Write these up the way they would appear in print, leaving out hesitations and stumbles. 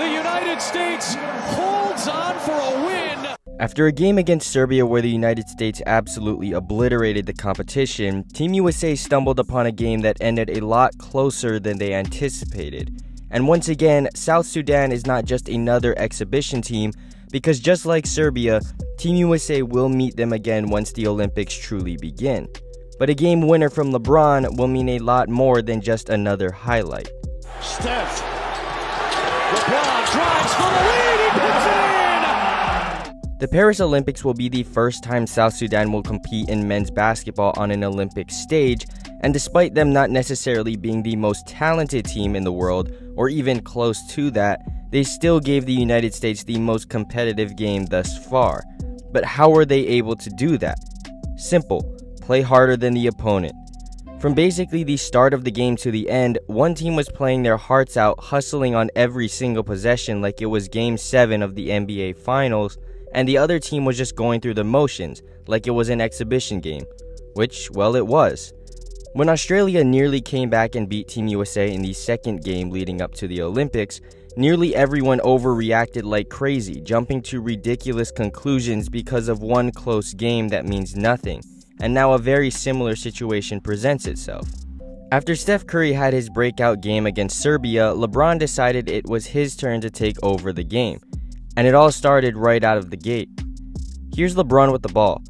the United States holds on for a win. After a game against Serbia where the United States absolutely obliterated the competition, Team USA stumbled upon a game that ended a lot closer than they anticipated. And once again, South Sudan is not just another exhibition team, because just like Serbia, Team USA will meet them again once the Olympics truly begin. But a game winner from LeBron will mean a lot more than just another highlight. Steph. LeBron drives for the lead. He puts it in. The Paris Olympics will be the first time South Sudan will compete in men's basketball on an Olympic stage, and despite them not necessarily being the most talented team in the world, or even close to that, they still gave the United States the most competitive game thus far. But how were they able to do that? Simple. Play harder than the opponent. From basically the start of the game to the end, one team was playing their hearts out, hustling on every single possession like it was Game 7 of the NBA Finals, and the other team was just going through the motions, like it was an exhibition game. Which, well, it was. When Australia nearly came back and beat Team USA in the second game leading up to the Olympics, nearly everyone overreacted like crazy, jumping to ridiculous conclusions because of one close game that means nothing. And now a very similar situation presents itself. After Steph Curry had his breakout game against Serbia, LeBron decided it was his turn to take over the game. And it all started right out of the gate. Here's LeBron with the ball.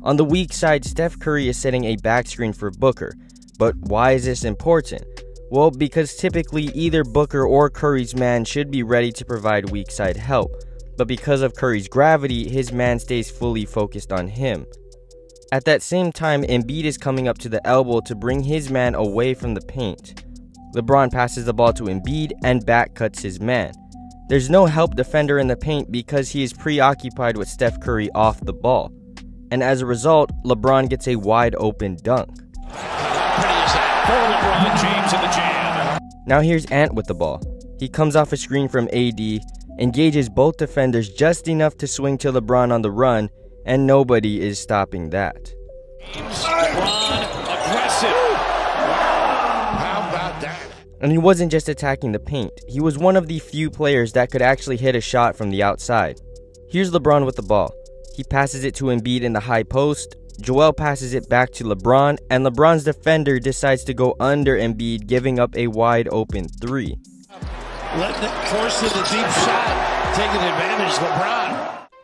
On the weak side, Steph Curry is setting a back screen for Booker. But why is this important? Well, because typically either Booker or Curry's man should be ready to provide weak side help. But because of Curry's gravity, his man stays fully focused on him. At that same time, Embiid is coming up to the elbow to bring his man away from the paint. LeBron passes the ball to Embiid and back cuts his man. There's no help defender in the paint because he is preoccupied with Steph Curry off the ball. And as a result, LeBron gets a wide open dunk. LeBron James in the jam. Now here's Ant with the ball. He comes off a screen from AD, engages both defenders just enough to swing to LeBron on the run, and nobody is stopping that. LeBron aggressive. How about that? And he wasn't just attacking the paint. He was one of the few players that could actually hit a shot from the outside. Here's LeBron with the ball. He passes it to Embiid in the high post. Joel passes it back to LeBron, and LeBron's defender decides to go under Embiid, giving up a wide open three. Letting it force to the deep shot, taking advantage of LeBron.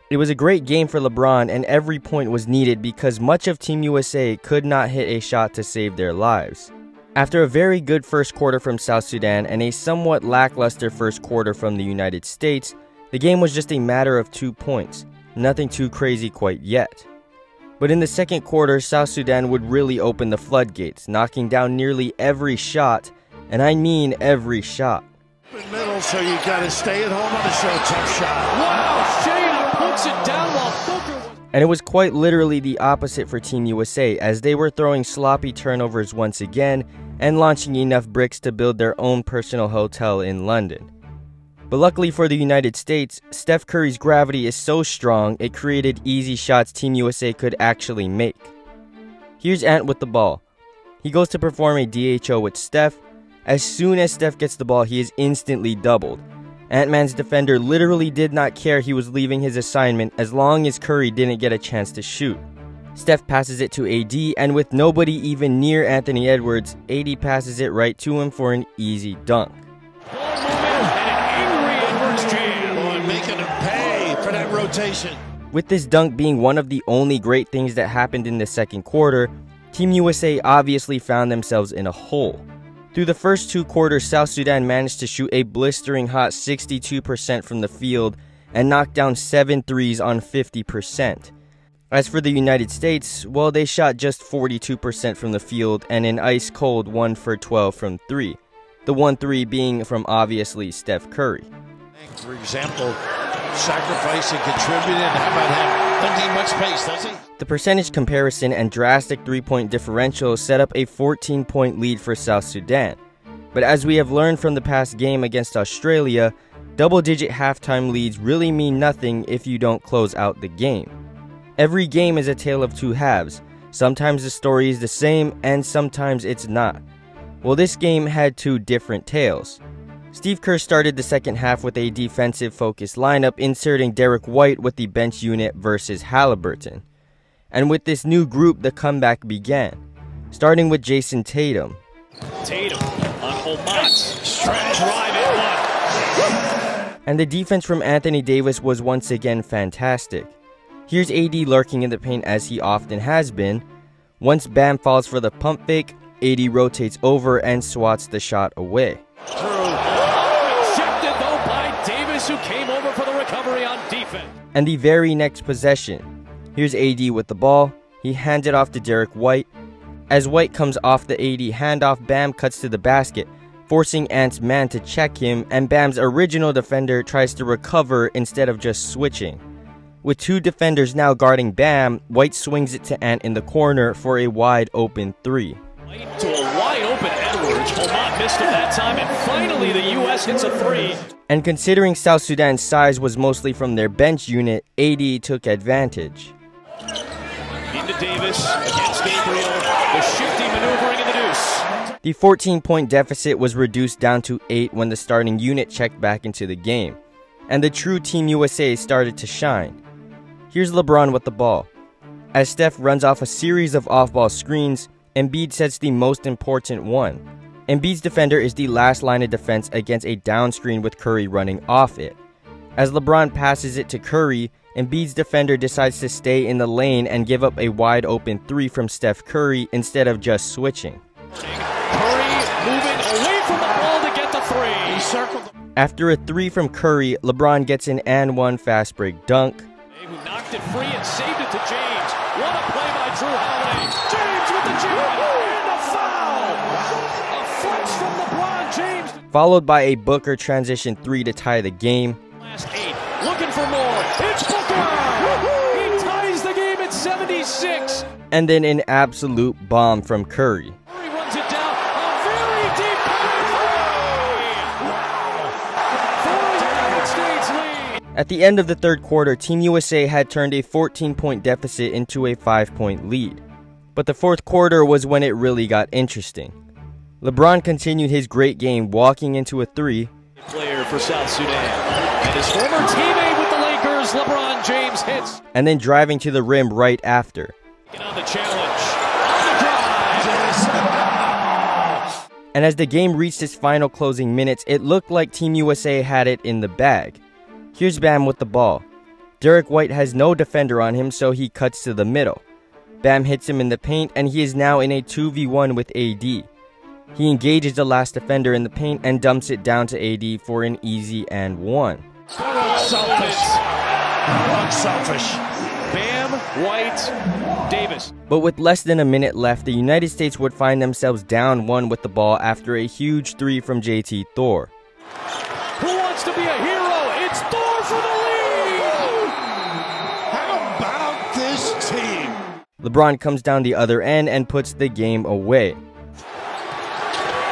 It was a great game for LeBron, and every point was needed because much of Team USA could not hit a shot to save their lives. After a very good first quarter from South Sudan and a somewhat lackluster first quarter from the United States, the game was just a matter of 2 points. Nothing too crazy quite yet. But in the second quarter, South Sudan would really open the floodgates, knocking down nearly every shot, and I mean every shot. In middle, so you gotta stay at home on the show tough shot. Wow, Shea puts it down while Booker. And it was quite literally the opposite for Team USA, as they were throwing sloppy turnovers once again and launching enough bricks to build their own personal hotel in London. But luckily for the United States, Steph Curry's gravity is so strong it created easy shots Team USA could actually make. Here's Ant with the ball. He goes to perform a DHO with Steph. As soon as Steph gets the ball, he is instantly doubled. Ant-Man's defender literally did not care he was leaving his assignment as long as Curry didn't get a chance to shoot. Steph passes it to AD, and with nobody even near Anthony Edwards, AD passes it right to him for an easy dunk. Making him pay for that rotation. With this dunk being one of the only great things that happened in the second quarter, Team USA obviously found themselves in a hole. Through the first 2 quarters, South Sudan managed to shoot a blistering hot 62% from the field and knock down 7 threes on 50%. As for the United States, well, they shot just 42% from the field and an ice cold 1 for 12 from 3. The 1 3 being from obviously Steph Curry. For example, sacrificing, contributing, how about him? Doesn't need much space, does he? The percentage comparison and drastic 3-point differential set up a 14-point lead for South Sudan. But as we have learned from the past game against Australia, double-digit halftime leads really mean nothing if you don't close out the game. Every game is a tale of 2 halves. Sometimes the story is the same and sometimes it's not. Well, this game had 2 different tales. Steve Kerr started the second half with a defensive-focused lineup, inserting Derek White with the bench unit versus Halliburton. And with this new group, the comeback began, starting with Jason Tatum. Tatum on Omat, stretch drive in one. And the defense from Anthony Davis was once again fantastic. Here's AD lurking in the paint as he often has been. Once Bam falls for the pump fake, AD rotates over and swats the shot away. Rejected though by Davis, who came over for the recovery on defense. And the very next possession, here's AD with the ball. He hands it off to Derek White. As White comes off the AD handoff, Bam cuts to the basket, forcing Ant's man to check him, and Bam's original defender tries to recover instead of just switching. With two defenders now guarding Bam, White swings it to Ant in the corner for a wide open three. To a wide open Edwards, Omat missed it that time, and finally the U.S. hits a three. And considering South Sudan's size was mostly from their bench unit, AD took advantage. Into Davis against Gabriel, the shifty maneuvering in the deuce. The 14-point deficit was reduced down to 8 when the starting unit checked back into the game, and the true Team USA started to shine. Here's LeBron with the ball. As Steph runs off a series of off-ball screens, Embiid sets the most important one. Embiid's defender is the last line of defense against a down screen with Curry running off it. As LeBron passes it to Curry, Embiid's defender decides to stay in the lane and give up a wide open three from Steph Curry instead of just switching. Curry moving away from the ball to get the three. He circled. After a three from Curry, LeBron gets an and one fast break dunk. Who knocked it free and saved it to James. What a play by Drew Holiday. James with the jam and a foul. A flex from LeBron James. Followed by a Booker transition three to tie the game. Last 8, looking for more. It's Booker. He ties the game at 76. And then an absolute bomb from Curry. Curry runs it down. A very deep three. For the United States lead. At the end of the third quarter, Team USA had turned a 14-point deficit into a 5-point lead. But the fourth quarter was when it really got interesting. LeBron continued his great game, walking into a three. Player for South Sudan. And his former teammate with the Lakers, LeBron James, hits. And then driving to the rim right after. On the challenge. On the drive. And as the game reached its final closing minutes, it looked like Team USA had it in the bag. Here's Bam with the ball. Derek White has no defender on him, so he cuts to the middle. Bam hits him in the paint, and he is now in a 2v1 with AD. He engages the last defender in the paint and dumps it down to AD for an easy and one. Selfish. Bam, White, Davis. But with less than a minute left, the United States would find themselves down 1 with the ball after a huge three from JT Thor. Who wants to be a hero? It's Thor for the lead! How about this team? LeBron comes down the other end and puts the game away.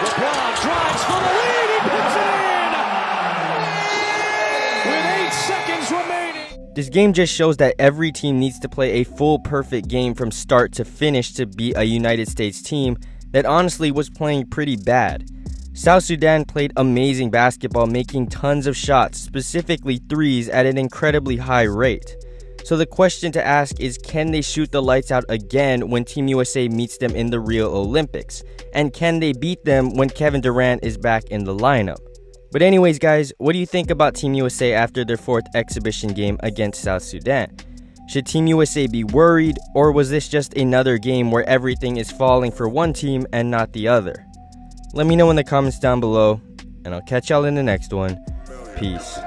LeBron drives for the lead. He puts it in! With 8 seconds remaining. This game just shows that every team needs to play a full perfect game from start to finish to beat a United States team that honestly was playing pretty bad. South Sudan played amazing basketball, making tons of shots, specifically threes, at an incredibly high rate. So the question to ask is, can they shoot the lights out again when Team USA meets them in the real Olympics? And can they beat them when Kevin Durant is back in the lineup? But anyways guys, what do you think about Team USA after their 4th exhibition game against South Sudan? Should Team USA be worried, or was this just another game where everything is falling for one team and not the other? Let me know in the comments down below, and I'll catch y'all in the next one. Peace.